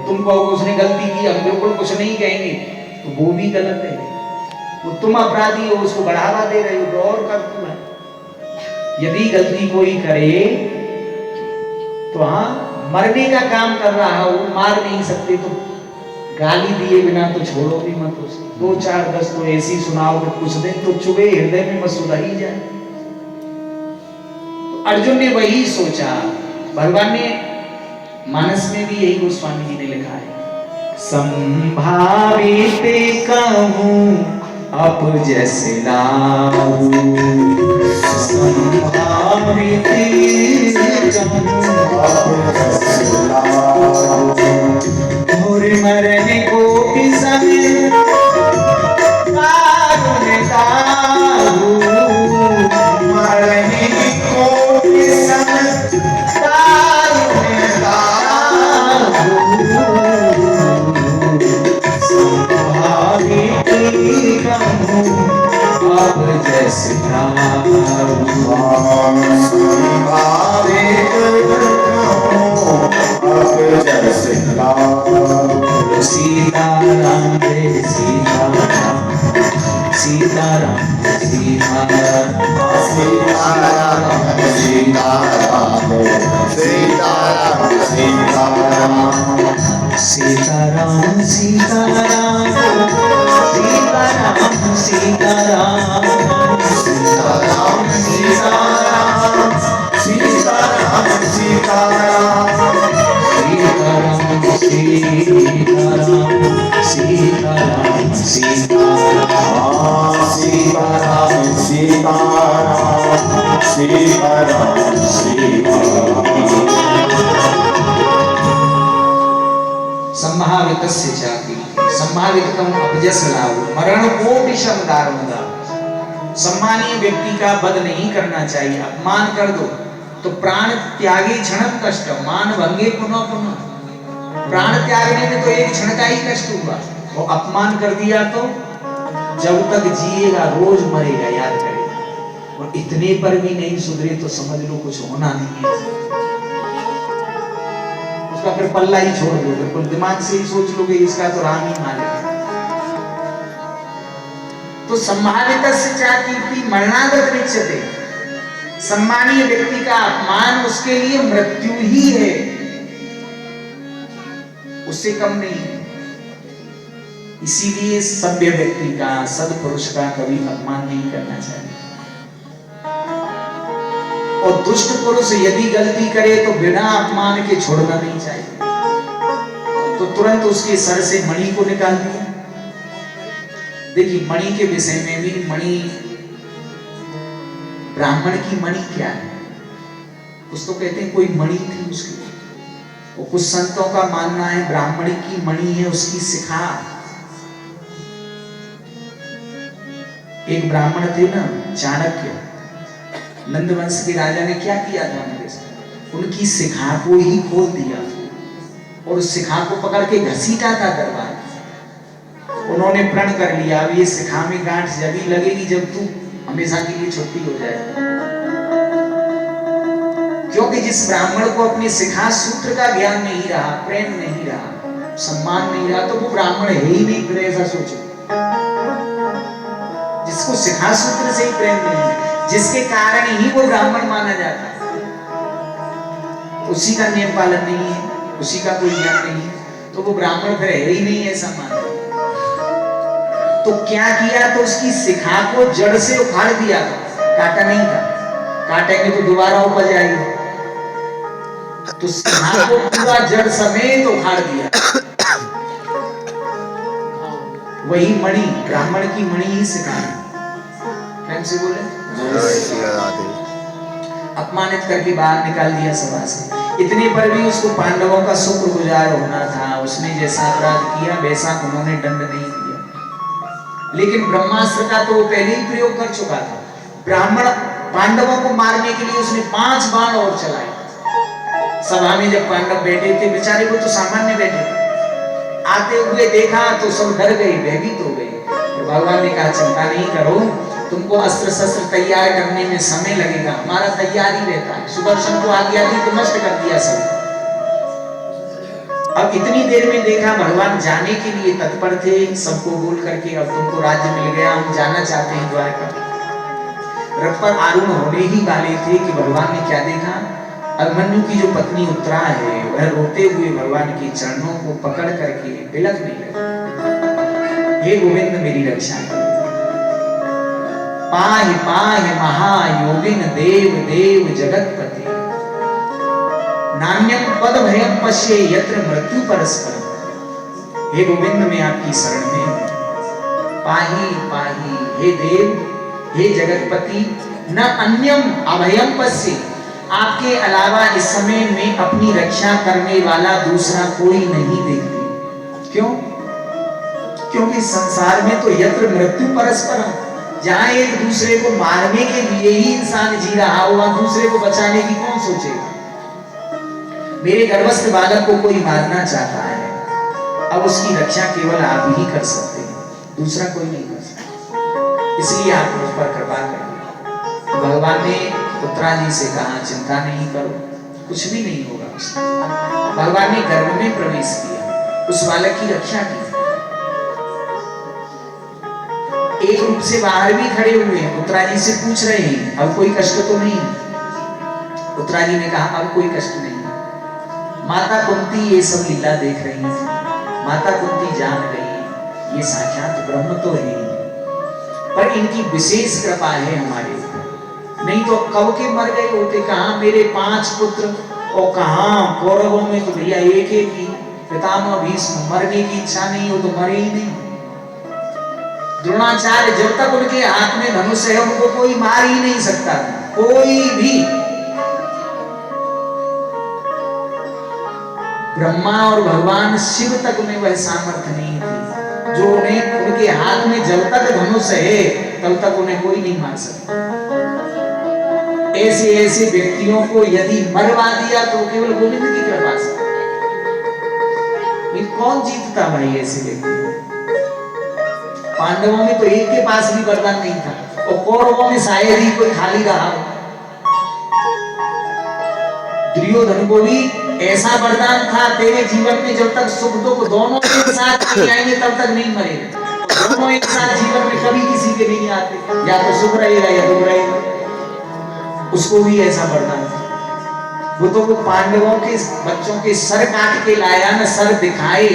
तुम कहोगे उसने गलती की, हम बिल्कुल कुछ नहीं कहेंगे, तो वो भी गलत है। वो तुम अपराधी हो, उसको बढ़ावा दे रहे हो, तो और कर तू है। यदि गलती कोई करे तो हाँ, मरने का काम कर रहा हो, मार नहीं सकते तो गाली दिए बिना तो छोड़ो भी मत उसको। 2 4 10 तो ऐसी सुनाओ कि कुछ दिन तो चुभे हृदय में, बस सुधर ही जाए। तो अर्जुन ने वही सोचा। भगवान ने मानस में भी यही गोस्वामी जी ने लिखा है, संभावित कहूं अब जैसे लाऊं, संभावित और मरने को भी समय मरने को भी समय अब जैसे सीताराम रे सीताराम, सीताराम सीताराम, सीताराम सीताराम, सीताराम सीताराम, सीताराम सीताराम, सीताराम सीताराम, सीताराम सीताराम, सीताराम सीताराम, सीताराम सीताराम, सीताराम सीताराम, सीताराम सीताराम। संभावितस्य च कीर्ति, संभावितम अपजस लाभ, मरण को विषम दारुणता। सम्मानीय व्यक्ति का वध नहीं करना चाहिए। अपमान कर दो तो प्राण त्यागे क्षण कष्ट, मान भंगे पुनः पुनः। प्राण त्यागने में तो एक क्षण का ही कष्ट हुआ, वो अपमान कर दिया तो जब तक जिएगा रोज मरेगा, याद करेगा। और इतने पर भी नहीं सुधरे तो समझ लो कुछ होना नहीं है, उसका फिर पल्ला ही छोड़ दो। बिल्कुल दिमाग से ही सोच लोगे इसका तो राम ही मालिक है। तो सम्मानितस्य च कीर्ति मरणागत रिच्यते, सम्मानीय व्यक्ति का अपमान उसके लिए मृत्यु ही है, उससे कम नहीं है। इसीलिए सभ्य व्यक्ति का, सत्पुरुष का कभी अपमान नहीं करना चाहिए। और दुष्ट पुरुष यदि गलती करे तो बिना अपमान के छोड़ना नहीं चाहिए। तो तुरंत उसके सर से मणि को निकाल दिया। देखिए मणि के विषय में भी, मणि ब्राह्मण की मणि क्या है, कुछ तो कहते हैं कोई मणि थी उसकी। और कुछ संतों का मानना है ब्राह्मण की मणि है उसकी शिखा। एक ब्राह्मण थे ना चाणक्य, नंद वंश के राजा ने क्या किया था उनके साथ, उनकी शिखा को ही खोल दिया और उस शिखा को पकड़ के घसीटा था दरबार। उन्होंने प्रण कर लिया अब ये शिखा में गांठ जभी लगेगी जब तू हमेशा के लिए छुट्टी हो जाए। क्योंकि जिस ब्राह्मण को अपनी शिखा सूत्र का ज्ञान नहीं रहा, प्रेम नहीं रहा, सम्मान नहीं रहा, तो वो ब्राह्मण है ही नहीं। फिर ऐसा सोचो, जिसको शिखा सूत्र से ही प्रेम नहीं है, जिसके कारण ही वो ब्राह्मण माना जाता है, उसी का नियम पालन नहीं है, उसी का कोई ज्ञान नहीं है, तो वो ब्राह्मण फिर है ही नहीं, ऐसा माना। तो क्या किया, तो उसकी शिखा को जड़ से उखाड़ दिया था, काटा नहीं था। काटेंगे तो दोबारा उपज आएगी, तो शिखा को पूरा जड़ समेत उखाड़ दिया। वही मणि, ब्राह्मण की मणि ही शिखा है। से बोले अपमानित करके बाहर निकाल दिया सभा से। इतने पर भी उसको पांडवों का शुक्रगुजार होना था। उसने जैसा अपराध किया वैसा उन्होंने दंड नहीं दिया, लेकिन ब्रह्मास्त्र का तो वो पहले ही प्रयोग कर चुका था। ब्राह्मण पांडवों को मारने के लिए उसने 5 बाण और चलाए। सभा में जब पांडव बैठे थे, बेचारे वो तो सामान्य बैठे थे, आते हुए देखा तो सब डर गए, भयभीत हो गए। भगवान ने कहा चिंता नहीं करो, तुमको अस्त्र शस्त्र तैयार करने में समय लगेगा, हमारा तैयार ही रहता है। सुदर्शन को आज्ञा दी तो नष्ट कर दिया सब। अब इतनी देर में देखा भगवान जाने के लिए तत्पर थे, सबको बोल करके अब तुमको राज्य मिल गया, हम जाना चाहते हैं द्वारका। रथ पर आरूढ़ होने ही वाले थे कि भगवान ने क्या देखा, अभिमन्यु की जो पत्नी उत्तरा है वह रोते हुए भगवान के चरणों को पकड़ करके बिलखने लगी, हे गोविंद मेरी रक्षा कर, पाहि पाहि महायोगिन देव देव जगतपति, नान्यम पद भयम पश्ये यत्र मृत्यु परस्पर। हे गोविंद मैं आपकी शरण में हूं, पाहि पाहि, हे देव हे जगतपति, न अन्यम अभयम पश्ये, आपके अलावा इस समय में अपनी रक्षा करने वाला दूसरा कोई नहीं देखती। क्यों? क्योंकि संसार में तो यत्र मृत्यु परस्पर, जहां एक दूसरे को मारने के लिए ही इंसान जी रहा हो, वहां दूसरे को बचाने की कौन सोचेगा। मेरे गर्भस्थ बालक को कोई मारना चाहता है, अब उसकी रक्षा केवल आप ही कर सकते हैं, दूसरा कोई नहीं कर सकता, इसलिए आप मुझ पर कृपा करिए। तो भगवान ने उत्तरा जी से कहा, चिंता नहीं करो, कुछ भी नहीं होगा उससे। भगवान ने गर्भ में प्रवेश किया, उस बालक की रक्षा की, एक रूप से बाहर भी खड़े हुए हैं, उत्तरा जी से पूछ रहे हैं अब कोई कष्ट तो नहीं। उत्तरा जी ने कहा अब कोई कष्ट नहीं। माता कुंती ये सब लीला देख रही थी, माता कुंती जान गई ये साक्षात ब्रह्म तो है, पर इनकी विशेष कृपा है हमारे ऊपर, नहीं तो कब के मर गए होते। कहां मेरे 5 पुत्र और कहां कौरवों में तो भैया एक एक ही, पितामह भीष्म, मरने की इच्छा नहीं हो तो मरे ही नहीं। द्रोणाचार्य जब तक उनके हाथ में धनुष है उनको कोई मार ही नहीं सकता, कोई भी। ब्रह्मा और भगवान शिव तक में वह सामर्थ्य नहीं थी, जो उन्हें उनके हाथ में जब तक धनुष है तब तक उन्हें कोई नहीं मार सकता। ऐसे ऐसे व्यक्तियों को यदि मरवा दिया तो केवल गोविंद की कृपा से। कौन जीतता भाई ऐसे व्यक्ति? पांडवों में तो एक के पास भी वरदान नहीं था, और कौरवों में शायद ही कोई खाली रहा। दुर्योधन को भी ऐसा वरदान था, तेरे जीवन में जब तक सुख दुख दोनों एक साथ नहीं आएंगे तब तक नहीं मरेगा। दोनों एक साथ जीवन में कभी किसी के नहीं आते, या तो सुख रहेगा या दुख रहेगा। उसको भी ऐसा वरदान था। वो तो वो पांडवों के बच्चों के सर काट के लाया ना, सर दिखाए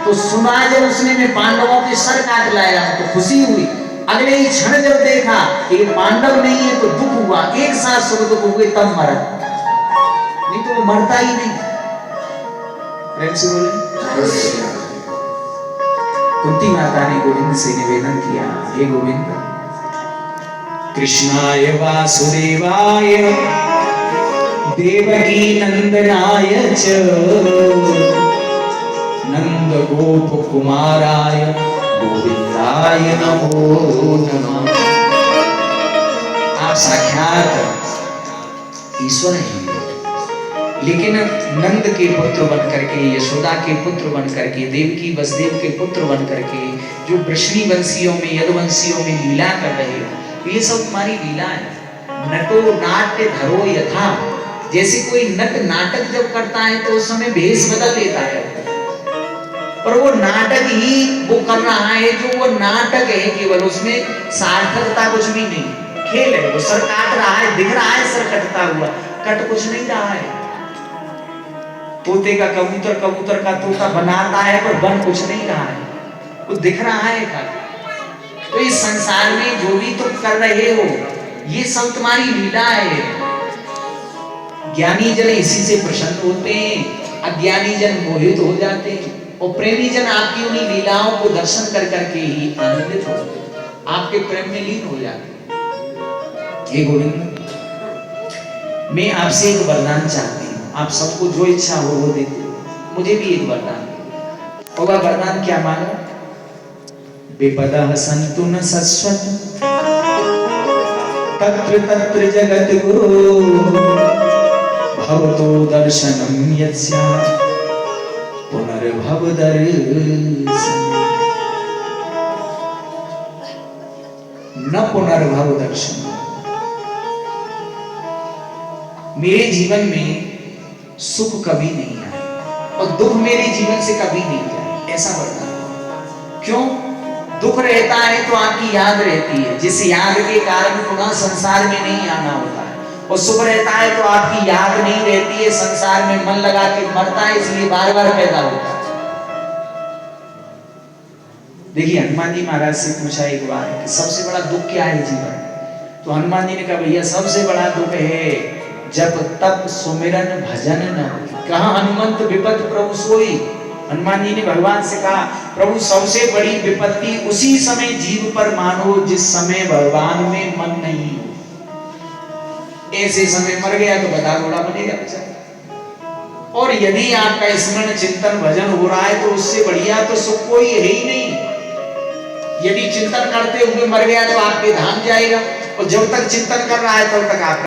तो सुना जब उसने में पांडवों के सर काट लाया तो खुशी हुई। अगले ही क्षण जब देखा कि पांडव नहीं है तो दुख हुआ, एक साथ सुख दुख हुए तब मरा, नहीं तो वो मरता ही नहीं। प्रेम से बोले। कुंती माता ने गोविंद से निवेदन किया, हे गोविंद, कृष्णाय वासुदेवाय देवकी नंदनाय च नंद गोप कुमाराय गोविंदाय नमो नमः। आप साक्षात ईश्वर हैं, लेकिन नंद के पुत्र बन करके, यशोदा के पुत्र बन करके, देवकी वसुदेव के पुत्र बन करके जो वृष्णि वंशियों में, यदुवंशियों में लीला कर रहे हो, ये सब तुम्हारी लीला है। नटो नाट्य धरो यथा, जैसे कोई नट नाटक जब करता है तो उस समय भेष बदल लेता है, पर वो नाटक ही वो कर रहा है, जो वो नाटक है केवल, उसमें सार्थकता कुछ भी नहीं, खेल है। वो सर काट रहा है, दिख रहा है सर कटता हुआ, कट कुछ नहीं रहा है। तोते का कबूतर, कबूतर का तोता बनाता है पर बन कुछ नहीं रहा है, वो दिख रहा है खाली। तो इस संसार में जो भी तुम कर रहे हो ये सब तुम्हारी लीला है। ज्ञानी जन इसी से प्रसन्न होते हैं, अज्ञानी जन मोहित हो जाते हैं, और प्रेमी जन आपकी उन्हीं लीलाओं को दर्शन कर करके ही आनंदित होते हैं, आपके प्रेम में लीन हो जाते हैं। हे गोविंद, मैं आपसे एक वरदान चाहती हूँ, आप सबको जो इच्छा हो वो देते हो, मुझे भी एक वरदान और वह वरदान क्या मानो? विपदः सन्तु न शश्वत् तत्र तत्र जगत गुरु भवतो दर्शनं यस्य पुनर्भव दर्शन न पुनर्भव दर्शन। मेरे जीवन में सुख कभी नहीं आया, और दुख मेरे जीवन से कभी नहीं जाए, ऐसा वरदान। क्यों? दुख रहता है तो आपकी याद रहती है, जिस याद के कारण पुनः संसार में नहीं आना होता है, और सुख रहता है तो आपकी याद नहीं रहती है, संसार में मन लगा के मरता है, इसलिए बार बार पैदा होता है। देखिए हनुमान जी महाराज से पूछा एक बार कि सबसे बड़ा दुख क्या है जीवन में? तो हनुमान जी ने कहा भैया सबसे बड़ा दुख है जब तक सुमिरन भजन न हो। कहा हनुमंत विपत प्रभु सोई। हनुमान जी ने भगवान से कहा प्रभु सबसे बड़ी विपत्ति उसी समय जीव पर मानो जिस समय भगवान में मन नहीं हो। ऐसे समय मर गया तो बता घोड़ा बनेगा बेचारा। और यदि आपका स्मरण चिंतन भजन हो रहा है तो उससे बढ़िया तो सुख कोई है ही नहीं। यदि चिंतन करते हुए मर गया तो आपके धाम जाएगा, और जब तक चिंतन कर रहा है तब तक आप